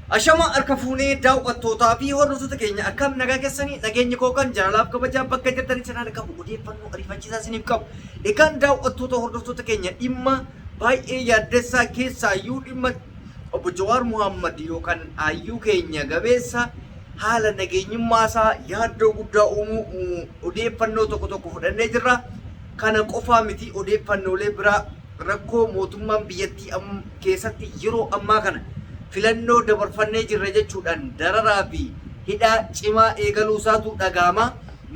Ashama harka fuunee daawwattootaa fi hordoftoota keenya akkam nagaa keessanii nageenya koo kan jaalalaaf kabajaa bakka jirtanii sanaan qabu odeeffannoo ariifachiisaa isiniif qabu. Egaan daawwattoota hordoftoota keenya dhimma baay'ee yaaddessaa keessaayyuu dhimma obbo Jawaar Mohaammed yookaan hayyuu keenya gabeessa haala nageenyummaa isaa yaaddoo guddaa uumuu odeeffannoo tokko tokko fudhannee jirra. Kana qofaa miti odeeffannoolee biraa rakkoo mootummaan biyyattii keessatti yeroo ammaa kana filannoo dabarfannee jirra jechuudhaan dararaa fi hidhaa cimaa eegaluu isaatu dhagahama.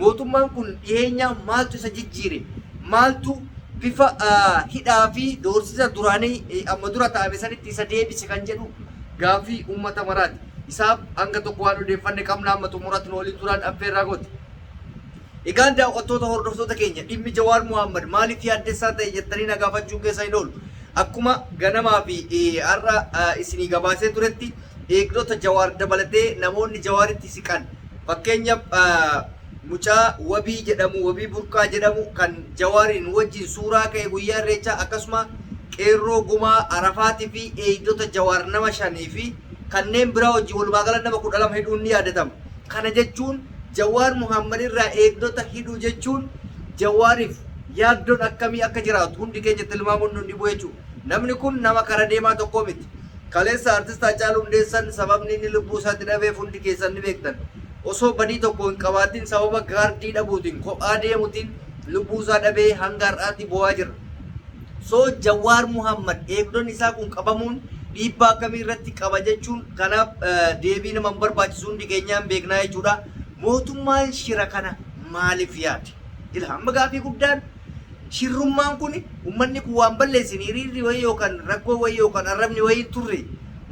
Mootummaan kun dhiyeenya maaltu isa jijjiire? Maaltu bifa hidhaa fi doorsisa duraanii amma dura taa'ame sanitti isa deebise kan jedhu gaaffii uummata maraati. Isaaf hanga tokko waan odeeffanne qabna amma xumuratti nu waliin turaan affeerraa gooti. Egaan daawwattoota hordoftoota keenya dhimmi Jawaar Mohaammed maaliif yaaddessaa ta'e jettanii na gaafachuun keessa hin oolu. Akkuma ganamaa fi har'a isinii gabaasee turetti eegdota Jawaar dabalatee namoonni Jawaaritti siqan fakkeenyaaf mucaa Wabii jedhamu Wabii Burqaa jedhamu kan Jawaariin wajjin suuraa ka'e guyyaa irreechaa akkasuma qeerroo gumaa Arafaatii fi eegdota Jawaar nama 5 fi kanneen biraa wajjin walumaa gala nama 12 hidhuun ni yaadatama. Kana jechuun Jawaar Mohaammed irraa eegdota hidhuu jechuun Jawaariif yaaddoon akkamii akka jiraatu hundi keenya tilmaamuun nu dhibu jechuudha. Namni kun nama kara deemaa tokko miti. Kaleessa artist Haacaaluu Hundeessaa sababni inni lubbuu isaatti dhabeef hundi keessan ni beektan. Osoo badii tokko hin qabaatin sababa gaardii dhabuutiin kophaa deemuutiin lubbuu isaa dhabee hanga har'aatti bo'aa jira. So Jawaar Mohaammed eegdonni isaa kun qabamuun dhiibbaa akkamii irratti qaba jechuun kanaaf deebii nama hin barbaachisu hundi keenyaan beeknaa jechuudha. Mootummaan shira kana maaliif yaade? Ilhamma gaaffii guddaan shirrummaan kun uummanni kun waan balleessin hiriirri wayii yookaan rakkoo wayii yookaan arrabni wayii turre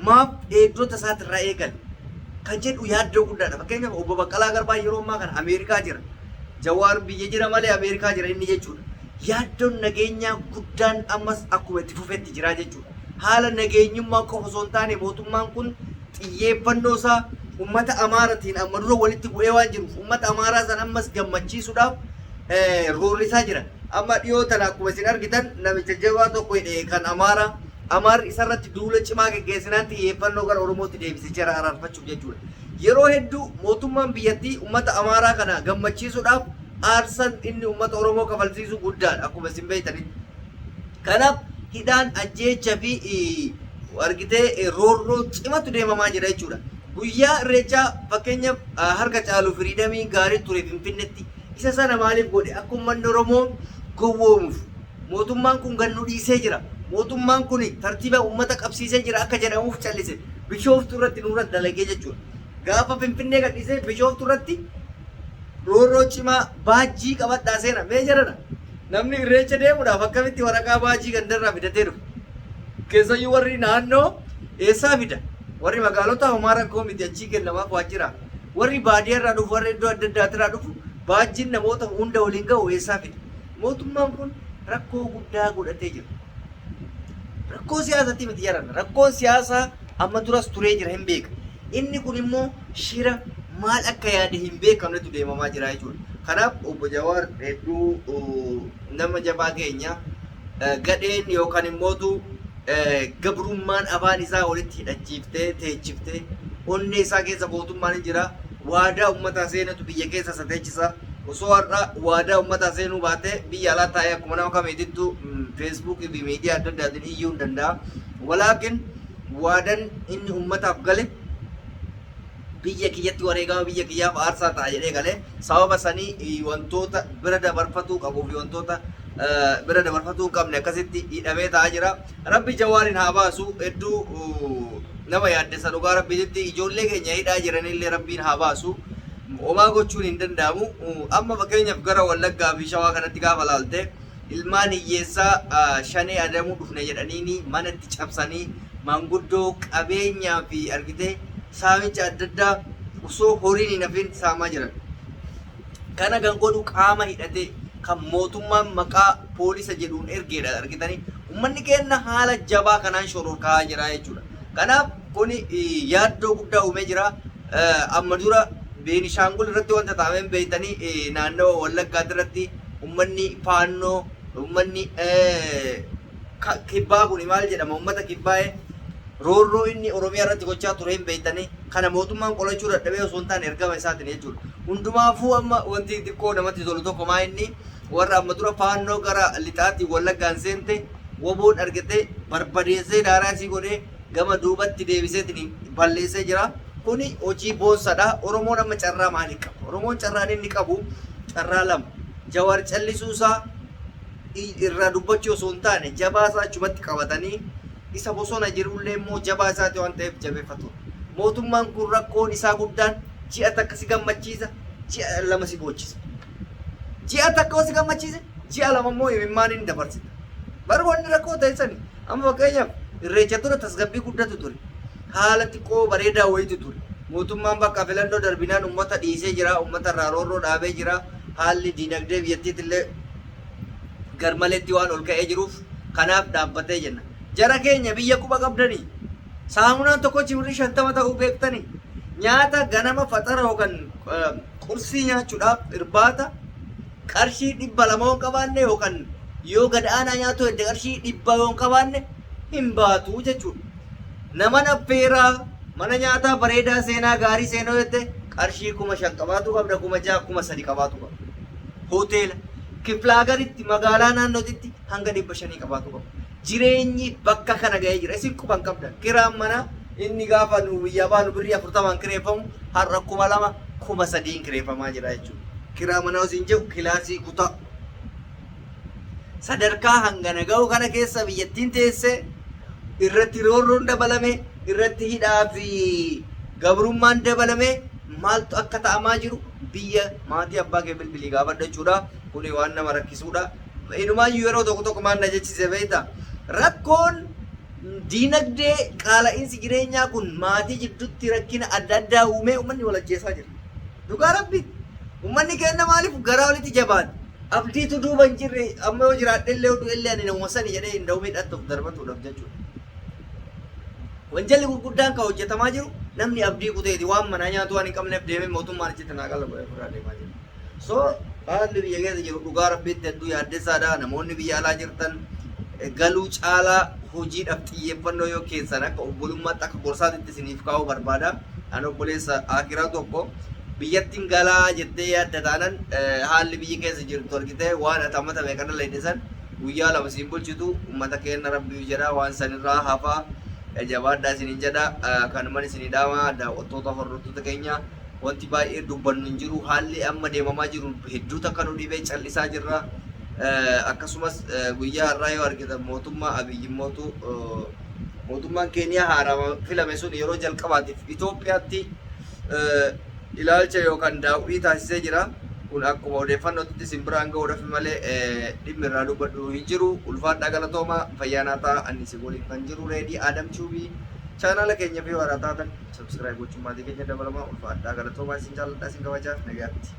maaf eegdota isaati irraa eegan kan jedhu yaaddoo guddaadha. Fakkeenyaaf obbo Baqqalaa Garbaa yeroo ammaa kana Ameerikaa jira. Jawaar biyya jira malee Ameerikaa jira inni jechuudha. Yaaddoon nageenyaa guddaan ammas akkuma itti fufetti jira jechuudha. Haala nageenyummaa qofa osoo hin taane mootummaan kun xiyyeeffannoo isaa ummata Amaaratiin amma dura walitti bu'ee waan jiruuf ummata Amaaraa san ammas gammachiisuudhaaf roorrisaa jira. Amma dhiyoo tana akkuma isin argitan namicha jabaa tokko kan Amaarri isarratti duula cimaa geggeessinaan xiyyeeffannoo gara Oromootti deebisee jira araarfachuuf jechuudha. Yeroo hedduu mootummaan biyyattii ummata Amaaraa kana gammachiisuudhaaf aarsan inni ummata Oromoo kafalchiisu guddaadha akkuma isin beektanitti. Kanaaf hidhaan ajjeecha fi argitee roorroo cimatu deemamaa jira jechuudha. Guyyaa irreechaa fakkeenyaaf harka caalu firiidamii gaarii ture Finfinneetti isa sana maaliif godhe akka uummanni Oromoo gowwoomuuf mootummaan kun gannu dhiisee jira. Mootummaan kun tartiiba uummata qabsiisee jira akka jedhamuuf callise Bishooftuu irratti nurratti dalagee jechuudha. Gaafa Finfinnee gadhiisee Bishooftuu irratti roorroo cimaa baajjii qabadhaa seena mee jedhana. Namni irreecha deemuudhaaf akkamitti waraqaa baajii gandarraa fidatee dhufe? Keessayyuu warri naannoo eessaa fida? Warri magaalota Amaaraa koo miti achii kennamaaf waajjira. Warri baadiyyaarraa dhufu warri iddoo adda addaatirraa dhufu baajjiin namoota hunda waliin ga'u eessaa fida? Mootummaan kun rakkoo guddaa godhatee jira. Rakkoo siyaasaatti miti jedhana. Rakkoon siyaasaa amma duras turee jira hin beeka. Inni kun immoo shira maal akka yaade hin beekamnetu deemamaa jira jechuudha. Kanaaf obbo Jawaar hedduu nama jabaa keenya gadheen yookaan immootu gabrummaan afaan isaa walitti hidhachiiftee teechiftee onnee isaa keessa mootummaan hin jira. Waadaa uummataa seenatu biyya keessa isa teechisa. Osoo har'a waadaa uummataa seenuu baatee biyya alaa taa'ee akkuma nama kamiitittu feesbuukii fi miidiyaa adda addaatiin iyyuu hin danda'a. Walaakin waadaan inni uummataaf gale biyya kiyyatti wareegama biyya kiyyaaf aarsaa ta'a jedhee galee sababa sanii wantoota bira dabarfatuu qabuu fi wantoota bira dabarfatuu hin qabne akkasitti hidhamee taa'aa jira. Rabbi Jawaariin haa baasu hedduu nama yaaddessa dhugaa rabbiitti ijoollee keenya hidhaa jiranillee rabbiin haa baasu. Homaa gochuun hin danda'amu. Amma fakkeenyaaf gara Wallaggaa fi Shawaa kanatti gaafa laalte ilmaan hiyyeessaa shanee adamuu dhufne jedhaniini manatti cabsanii manguddoo qabeenyaa fi argitee saamicha adda addaa osoo horiin hin hafin saamaa jiran. Kana kan godhu qaama hidhatee kan mootummaan maqaa poolisa jedhuun ergeedha argitanii. Uummanni keenya haala jabaa kanaan shororkaa jira jechuudha. Kanaaf kun yaaddoo guddaa uumee jira. Amma dura Beenishaangul irratti wanta taa'ameen beektanii naannoo Wallaggaatti irratti uummanni faannoo uummanni kibbaa kun maal jedhama uummata kibbaa'ee roorroo inni Oromiyaa irratti gochaa ture hin beektanii kana mootummaan qolachuu dadhabee osoo hin taane ergama isaatiin jechuudha. Hundumaafuu amma wanti xiqqoo namatti tolu tokko maa inni warra amma dura faannoo gara lixaatii Wallaggaan seente woboon argatee barbadeessee daaraa isii godhee gama duubatti deebiseetiin balleessee jira. Kuni hojii boonsadha. Oromoon amma carraa maalii qaba? Oromoon carraan inni qabu carraa lama. Jawaar callisuusaa irraa dubbachuu osoo hin taane jabaasaa achumatti qabatanii isa bosona jirullee immoo jabaa isaati waan ta'eef jabeeffatu. Mootummaan kun rakkoon isaa guddaan ji'a takka si gammachiisa, ji'a lama si boochisa. Ji'a takka si gammachiisa, ji'a lama immoo imimmaan inni dabarsita. Bara wanni rakkoo ta'e sani amma fakkeenyaaf irreecha ture tasgabbii guddatu ture. Haala xiqqoo bareedaa wayitu ture. Mootummaan bakka filannoo darbinaan uummata dhiisee jira, uummata irraa roorroo dhaabee jira. Haalli diinagdee biyyattiitti illee garmaleetti waan ol ka'ee jiruuf kanaaf dhaabbatee jenna. Jara keenya biyya quba qabdanii saamunaan tokko cimrii 50 ta'uu beektanii nyaata ganama faxara yookaan qursii nyaachuudhaaf irbaata qarshii 200 yoo qabaanne yookaan yoo gadaanaa nyaatu hedde qarshii 100 yoo qabaanne hin baatu jechuudha. Nama naffeeraa mana nyaataa bareedaa seenaa gaarii seenoo jette qarshii 5,000 qabaatu qabda 6,000 3,000 qabaatu qabda. Hoteela Kiflaagaritti magaalaa naannootitti hanga 500 qabaatu qabda. Jireenyi bakka kana ga'ee jira. Isin quban qabda. Kiraan mana inni gaafa nu biyya baanu birrii 40 kireeffamu har'a 2,000 3,000 kireeffamaa jira jechuudha. Kiraa mana isin jedhu kilaasii kutaa. Sadarkaa hangana ga'u kana keessa biyyattiin teessee irratti roorroon dabalame irratti hidhaa fi gabrummaan dabalame maaltu akka ta'amaa jiru biyya maatii abbaa kee bilbilii gaafadha jechuudha. Kuni waan nama rakkisuudha. Inumaayyuu yeroo tokko tokko maal na jechise beektaa? Rakkoon diinagdee qaala'insi jireenyaa kun maatii jidduutti rakkina adda addaa uumee uummanni wal ajjeesaa jira. Dhugaa rabbi uummanni keenya maaliif garaa walitti jabaate? Abdiitu duuba hin jirre amma yoo jiraadhe illee oduu illee ani nama sani jedhee hin da'u miidhatuuf darbatuudhaaf jechuudha. Wanjalli gurguddaan kan hojjetamaa jiru namni abdii kuteeti waan manaa nyaatu waan hin qabneef deemee mootummaan achitti naa qala godhee deemaa jira. So haalli biyya keessa jiru dhugaa rabbiitti hedduu yaaddessaadha. Namoonni biyya alaa jirtan galuu caalaa hojiidhaaf xiyyeeffannoo yoo keessan akka obbolummaatti akka gorsaatitti isiniif kaa'uu barbaada. Ani obboleessa Akiraa tokko biyyattiin galaa jettee yaadda taanan haalli biyyi keessa jirtu argitee waan atamata meeqana leedhisan guyyaa lama siin bulchitu uummata keenya rabbii jedha waan sanirraa hafaa jabaadhaa isiniin jedha kanumaan isinii dhaama daawwattoota hordoftoota keenya wanti baay'ee dubbannu hin jiru haalli amma deemamaa jiru hedduu takka nu dhibee callisaa jirra akkasumas guyyaa har'aa yoo argitan mootummaa Abiyyi mootummaan Keeniyaa haaraa filame sun yeroo jalqabaatiif Itoophiyaatti ilaalcha yookaan daawwii taasisee jira. Kun akkuma odeeffannootti simbiraan ga'uudhaaf malee dhimmi irraa dubbadhu hin jiru. Ulfaadhaa galatoomaa fayyaanaa ta'a ani si waliin kan jiru reedii Adam Chuubii chaanaala keenya fi warra taatan subscribe gochuun maatii keenya dabalamaa ulfaadhaa galatoomaa isin jaalladhaa isin kabajaa nagaatti.